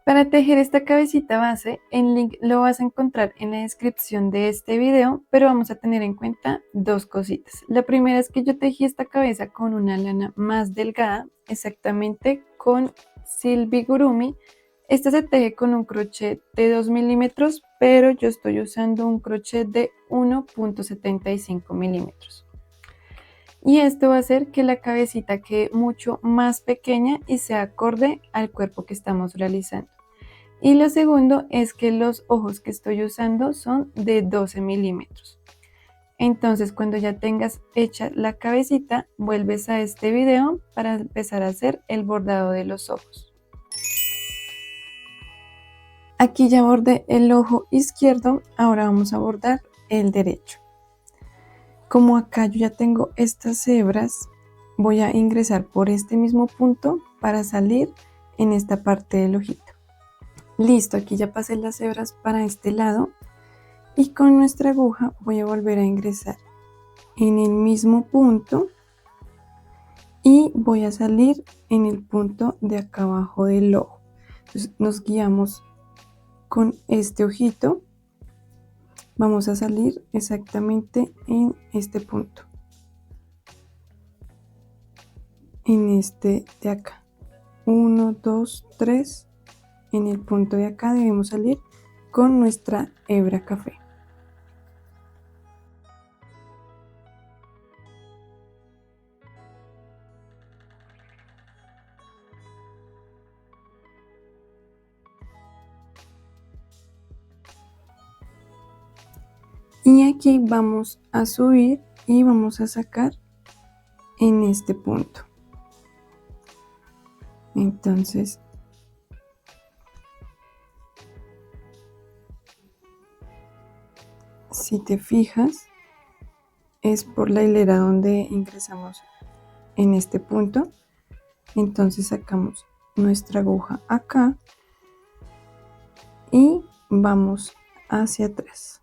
Para tejer esta cabecita base, el link lo vas a encontrar en la descripción de este video, pero vamos a tener en cuenta dos cositas. La primera es que yo tejí esta cabeza con una lana más delgada, exactamente con Silbigurumi. Esta se teje con un crochet de 2 milímetros, pero yo estoy usando un crochet de 1.75 milímetros. Y esto va a hacer que la cabecita quede mucho más pequeña y sea acorde al cuerpo que estamos realizando. Y lo segundo es que los ojos que estoy usando son de 12 milímetros. Entonces, cuando ya tengas hecha la cabecita, vuelves a este video para empezar a hacer el bordado de los ojos. Aquí ya bordé el ojo izquierdo, ahora vamos a bordar el derecho. Como acá yo ya tengo estas hebras, voy a ingresar por este mismo punto para salir en esta parte del ojito. Listo, aquí ya pasé las hebras para este lado y con nuestra aguja voy a volver a ingresar en el mismo punto y voy a salir en el punto de acá abajo del ojo. Entonces nos guiamos con este ojito, vamos a salir exactamente en este punto, en este de acá. 1, 2, 3. En el punto de acá debemos salir con nuestra hebra café. Y aquí vamos a subir y vamos a sacar en este punto. Entonces si te fijas, es por la hilera donde ingresamos en este punto. Entonces sacamos nuestra aguja acá y vamos hacia atrás.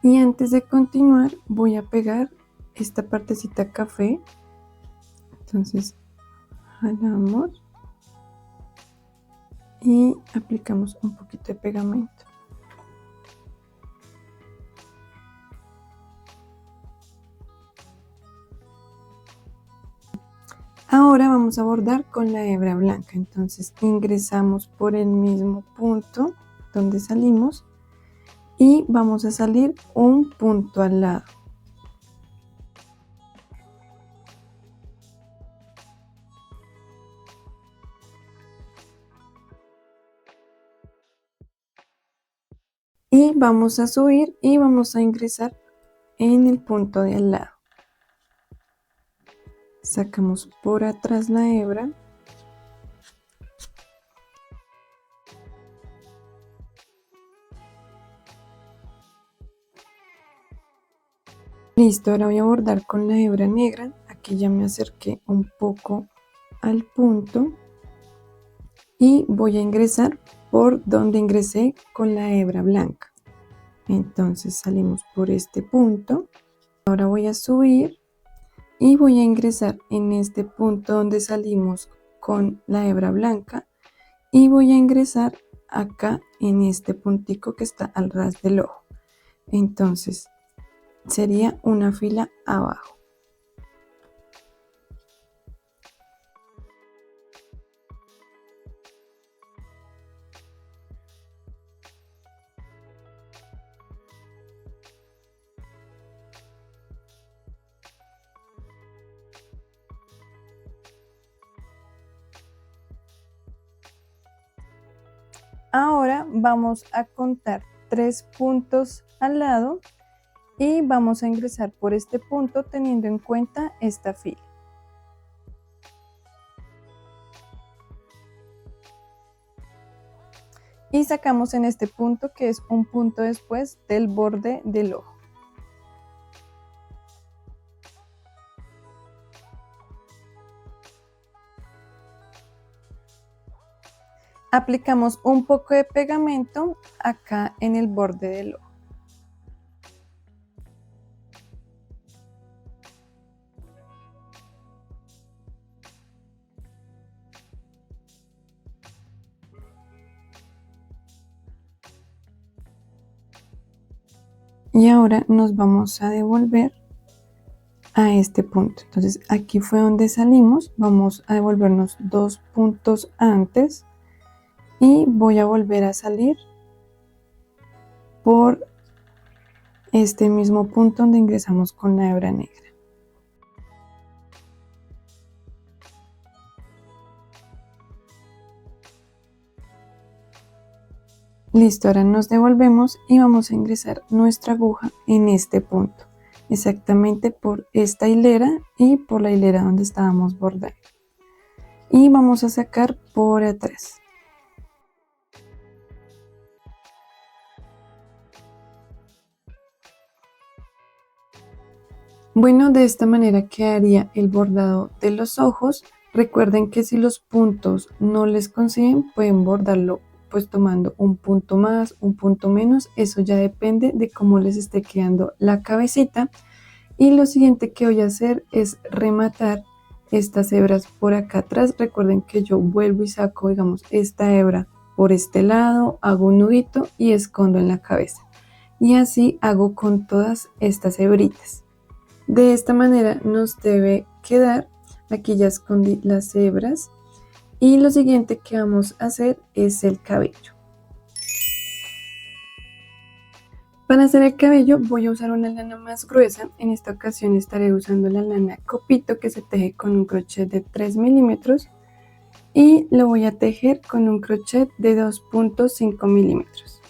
Y antes de continuar voy a pegar esta partecita café. Entonces jalamos y aplicamos un poquito de pegamento. Ahora vamos a bordar con la hebra blanca. Entonces ingresamos por el mismo punto donde salimos y vamos a salir un punto al lado. Y vamos a subir y vamos a ingresar en el punto de al lado. Sacamos por atrás la hebra. Listo, ahora voy a bordar con la hebra negra. Aquí ya me acerqué un poco al punto y voy a ingresar por donde ingresé con la hebra blanca. Entonces salimos por este punto. Ahora voy a subir y voy a ingresar en este punto donde salimos con la hebra blanca y voy a ingresar acá en este puntico que está al ras del ojo. Entonces sería una fila abajo. Ahora vamos a contar 3 puntos al lado y vamos a ingresar por este punto teniendo en cuenta esta fila. Y sacamos en este punto que es un punto después del borde del ojo. Aplicamos un poco de pegamento acá en el borde del ojo. Y ahora nos vamos a devolver a este punto. Entonces aquí fue donde salimos, vamos a devolvernos 2 puntos antes y voy a volver a salir por este mismo punto donde ingresamos con la hebra negra. Listo, ahora nos devolvemos y vamos a ingresar nuestra aguja en este punto, exactamente por esta hilera y por la hilera donde estábamos bordando. Y vamos a sacar por atrás. Bueno, de esta manera quedaría el bordado de los ojos. Recuerden que si los puntos no les consiguen, pueden bordarlo pues tomando un punto más, un punto menos. Eso ya depende de cómo les esté quedando la cabecita. Y lo siguiente que voy a hacer es rematar estas hebras por acá atrás. Recuerden que yo vuelvo y saco, digamos, esta hebra por este lado, hago un nudito y escondo en la cabeza. Y así hago con todas estas hebritas. De esta manera nos debe quedar. Aquí ya escondí las hebras y lo siguiente que vamos a hacer es el cabello. Para hacer el cabello voy a usar una lana más gruesa. En esta ocasión estaré usando la lana Copito, que se teje con un crochet de 3 milímetros y lo voy a tejer con un crochet de 2.5 milímetros.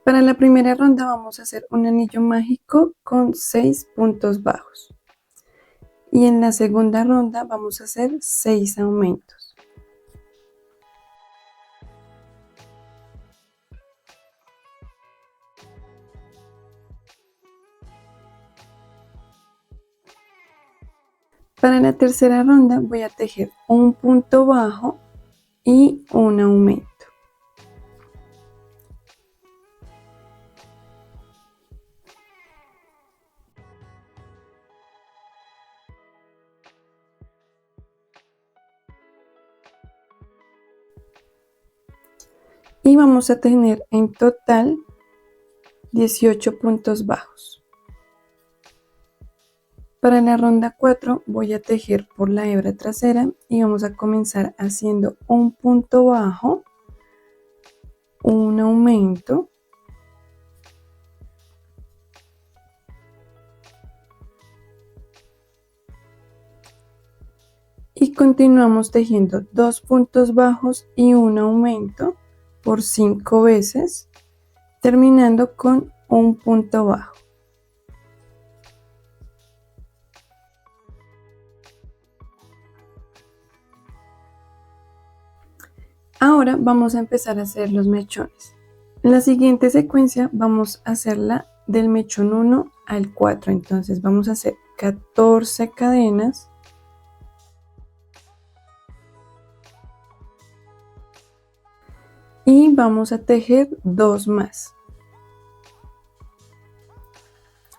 Para la primera ronda vamos a hacer un anillo mágico con 6 puntos bajos. Y en la segunda ronda vamos a hacer 6 aumentos. Para la tercera ronda voy a tejer un punto bajo y un aumento. Y vamos a tener en total 18 puntos bajos. Para la ronda 4 voy a tejer por la hebra trasera y vamos a comenzar haciendo un punto bajo, un aumento y continuamos tejiendo 2 puntos bajos y un aumento por 5 veces, terminando con un punto bajo. Ahora vamos a empezar a hacer los mechones. En la siguiente secuencia vamos a hacerla del mechón 1 al 4, entonces vamos a hacer 14 cadenas. Y vamos a tejer 2 más.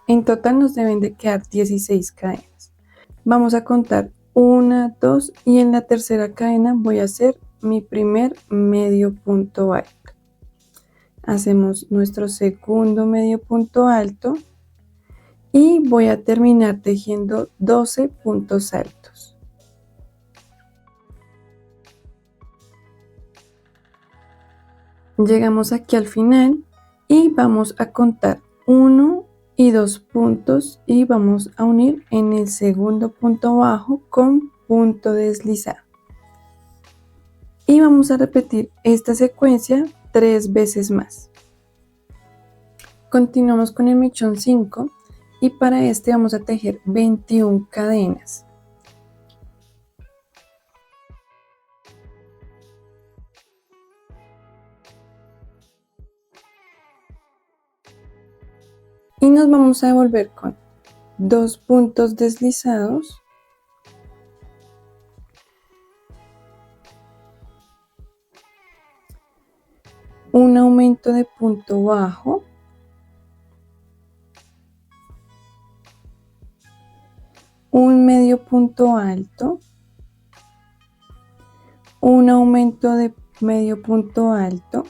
En total nos deben de quedar 16 cadenas. Vamos a contar 1, 2 y en la tercera cadena voy a hacer mi primer medio punto alto. Hacemos nuestro segundo medio punto alto y voy a terminar tejiendo 12 puntos altos. Llegamos aquí al final y vamos a contar 1 y 2 puntos y vamos a unir en el segundo punto bajo con punto deslizado. Y vamos a repetir esta secuencia 3 veces más. Continuamos con el mechón 5 y para este vamos a tejer 21 cadenas. Y nos vamos a devolver con 2 puntos deslizados, un aumento de punto bajo, un medio punto alto, un aumento de medio punto alto,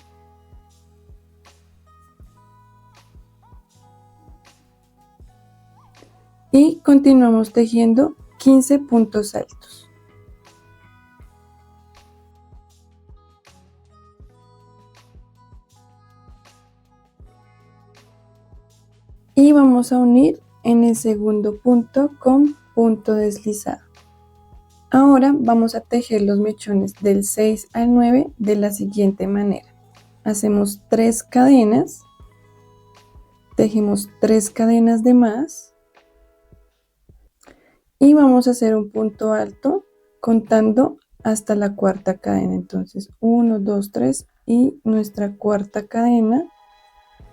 y continuamos tejiendo 15 puntos altos. Y vamos a unir en el segundo punto con punto deslizado. Ahora vamos a tejer los mechones del 6 al 9 de la siguiente manera. Hacemos 3 cadenas, tejemos 3 cadenas de más y vamos a hacer un punto alto contando hasta la cuarta cadena. Entonces 1, 2, 3 y nuestra cuarta cadena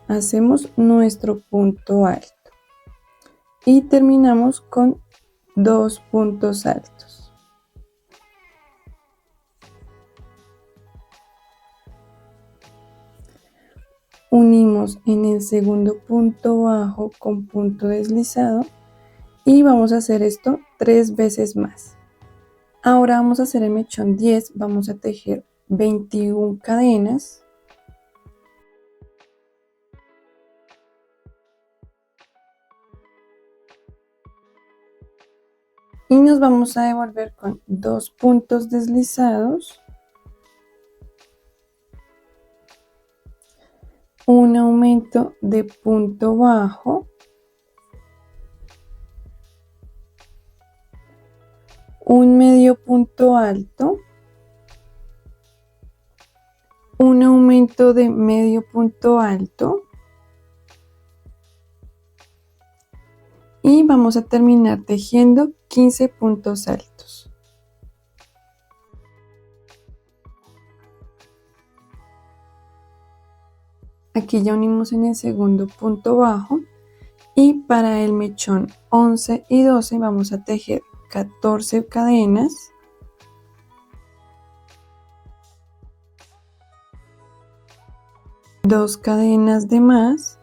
hacemos nuestro punto alto y terminamos con 2 puntos altos. Unimos en el segundo punto bajo con punto deslizado y vamos a hacer esto 3 veces más. Ahora vamos a hacer el mechón 10, vamos a tejer 21 cadenas. Y nos vamos a devolver con 2 puntos deslizados, un aumento de punto bajo, un medio punto alto, un aumento de medio punto alto y vamos a terminar tejiendo 15 puntos altos. Aquí ya unimos en el segundo punto bajo y para el mechón 11 y 12 vamos a tejer 14 cadenas, dos cadenas de más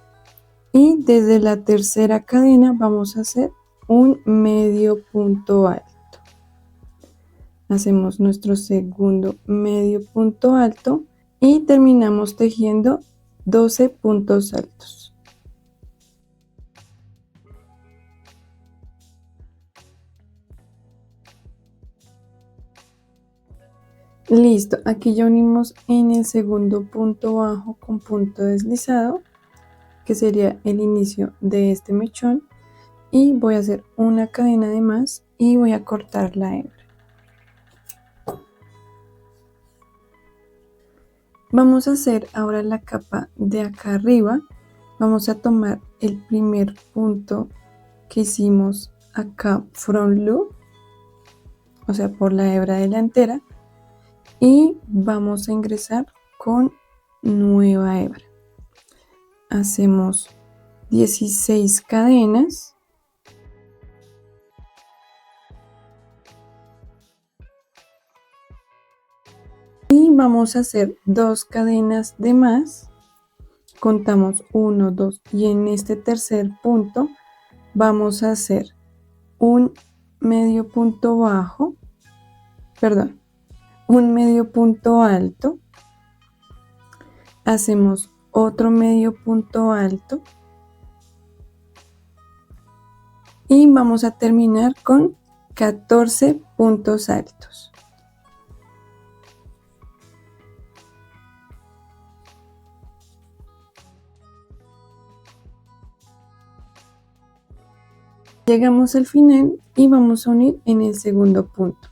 y desde la tercera cadena vamos a hacer un medio punto alto. Hacemos nuestro segundo medio punto alto y terminamos tejiendo 12 puntos altos. Listo, aquí ya unimos en el segundo punto bajo con punto deslizado, que sería el inicio de este mechón, y voy a hacer una cadena de más y voy a cortar la hebra. Vamos a hacer ahora la capa de acá arriba. Vamos a tomar el primer punto que hicimos acá front loop, o sea por la hebra delantera, y vamos a ingresar con nueva hebra. Hacemos 16 cadenas y vamos a hacer 2 cadenas de más. Contamos 1, 2 y en este tercer punto vamos a hacer un medio punto bajo, perdón, un medio punto alto, hacemos otro medio punto alto y vamos a terminar con 14 puntos altos. Llegamos al final y vamos a unir en el segundo punto.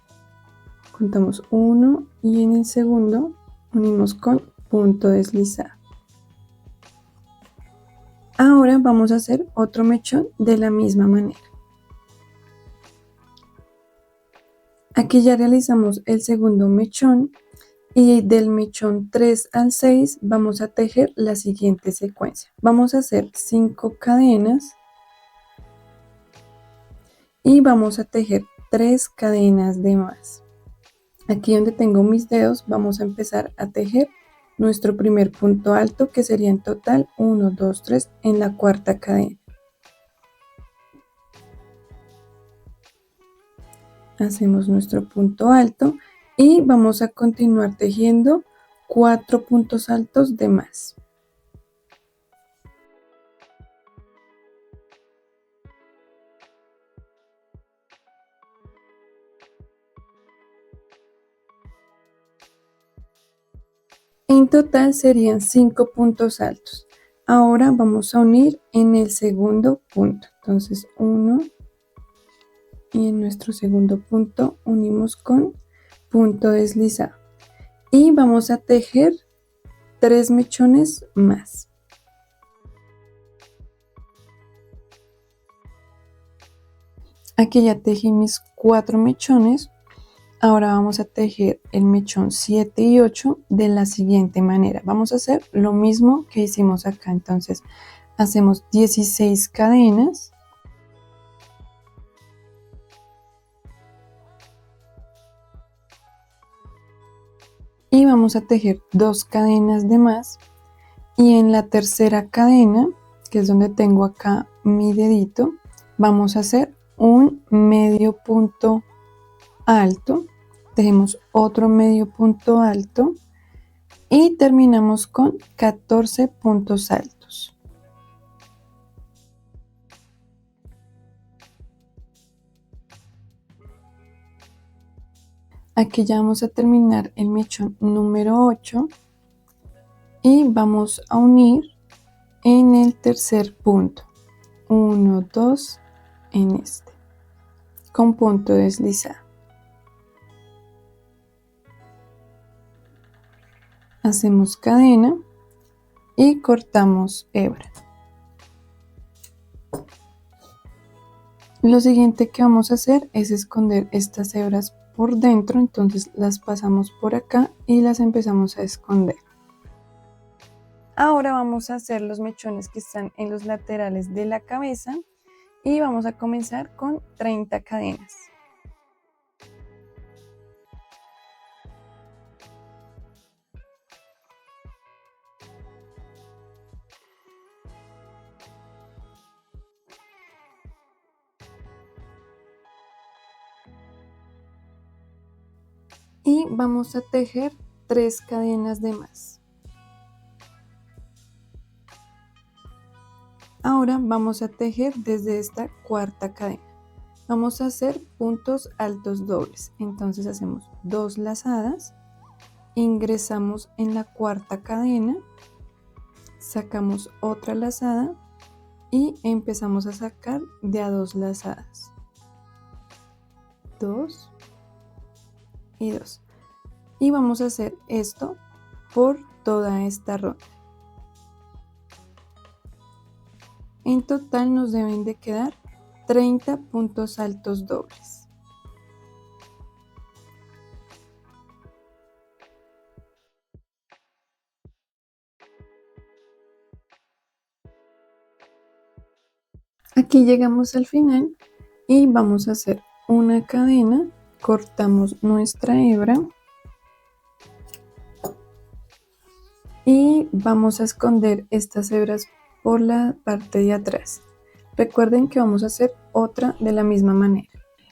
Contamos 1 y en el segundo unimos con punto deslizado. Ahora vamos a hacer otro mechón de la misma manera. Aquí ya realizamos el segundo mechón y del mechón 3 al 6 vamos a tejer la siguiente secuencia. Vamos a hacer 5 cadenas y vamos a tejer 3 cadenas de más. Aquí donde tengo mis dedos vamos a empezar a tejer nuestro primer punto alto, que sería en total 1, 2, 3 en la cuarta cadena. Hacemos nuestro punto alto y vamos a continuar tejiendo 4 puntos altos de más. En total serían 5 puntos altos. Ahora vamos a unir en el segundo punto. Entonces 1 y en nuestro segundo punto unimos con punto deslizado. Y vamos a tejer 3 mechones más. Aquí ya tejí mis 4 mechones. Ahora vamos a tejer el mechón 7 y 8 de la siguiente manera. Vamos a hacer lo mismo que hicimos acá. Entonces hacemos 16 cadenas. Y vamos a tejer 2 cadenas de más. Y en la tercera cadena, que es donde tengo acá mi dedito, vamos a hacer un medio punto alto. Tejemos otro medio punto alto y terminamos con 14 puntos altos. Aquí ya vamos a terminar el mechón número 8 y vamos a unir en el tercer punto. 1, 2 en este, con punto deslizado. Hacemos cadena y cortamos hebra. Lo siguiente que vamos a hacer es esconder estas hebras por dentro, entonces las pasamos por acá y las empezamos a esconder. Ahora vamos a hacer los mechones que están en los laterales de la cabeza y vamos a comenzar con 30 cadenas. Y vamos a tejer 3 cadenas de más. Ahora vamos a tejer desde esta cuarta cadena. Vamos a hacer puntos altos dobles. Entonces hacemos 2 lazadas, ingresamos en la cuarta cadena, sacamos otra lazada y empezamos a sacar de a 2 lazadas. 2 y 2. Y vamos a hacer esto por toda esta ronda. En total nos deben de quedar 30 puntos altos dobles. Aquí llegamos al final y vamos a hacer una cadena, cortamos nuestra hebra y vamos a esconder estas hebras por la parte de atrás. Recuerden que vamos a hacer otra de la misma manera.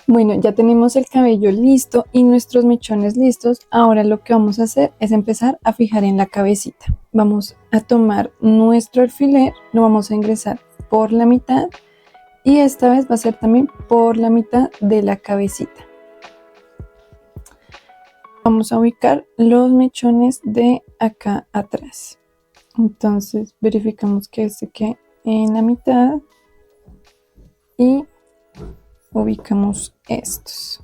Bueno, ya tenemos el cabello listo y nuestros mechones listos. Ahora lo que vamos a hacer es empezar a fijar en la cabecita. Vamos a tomar nuestro alfiler, lo vamos a ingresar por la mitad y esta vez va a ser también por la mitad de la cabecita. Vamos a ubicar los mechones de acá atrás. Entonces verificamos que este quede en la mitad y ubicamos estos.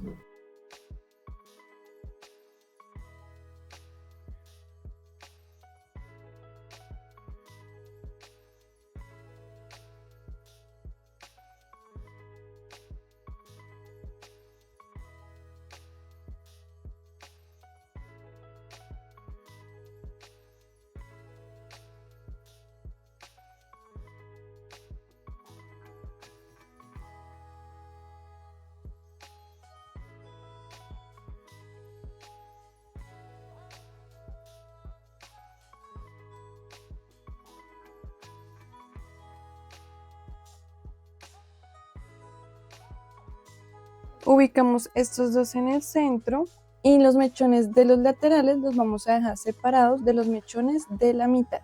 Ubicamos estos dos en el centro y los mechones de los laterales los vamos a dejar separados de los mechones de la mitad.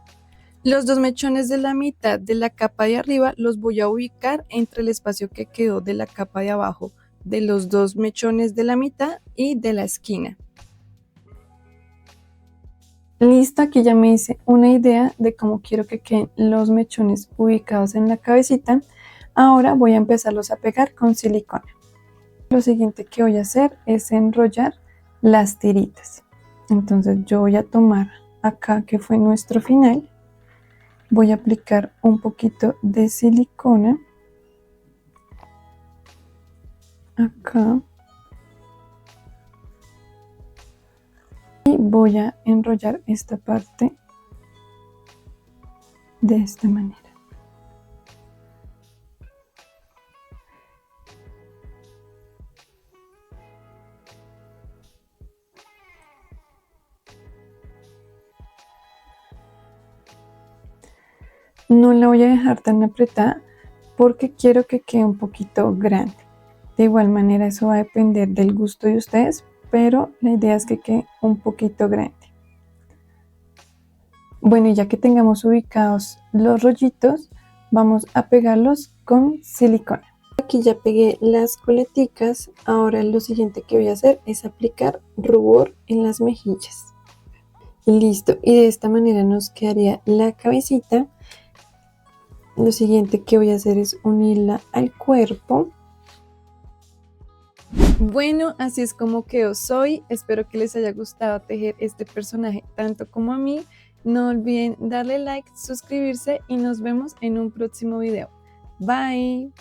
Los dos mechones de la mitad de la capa de arriba los voy a ubicar entre el espacio que quedó de la capa de abajo de los dos mechones de la mitad y de la esquina. Listo, aquí ya me hice una idea de cómo quiero que queden los mechones ubicados en la cabecita. Ahora voy a empezarlos a pegar con silicona. Lo siguiente que voy a hacer es enrollar las tiritas. Entonces yo voy a tomar acá, que fue nuestro final, voy a aplicar un poquito de silicona acá y voy a enrollar esta parte de esta manera. No la voy a dejar tan apretada porque quiero que quede un poquito grande. De igual manera eso va a depender del gusto de ustedes, pero la idea es que quede un poquito grande. Bueno, y ya que tengamos ubicados los rollitos, vamos a pegarlos con silicona. Aquí ya pegué las coleticas, ahora lo siguiente que voy a hacer es aplicar rubor en las mejillas. Listo, y de esta manera nos quedaría la cabecita. Lo siguiente que voy a hacer es unirla al cuerpo. Bueno, así es como quedó Zoe. Espero que les haya gustado tejer este personaje tanto como a mí. No olviden darle like, suscribirse y nos vemos en un próximo video. Bye.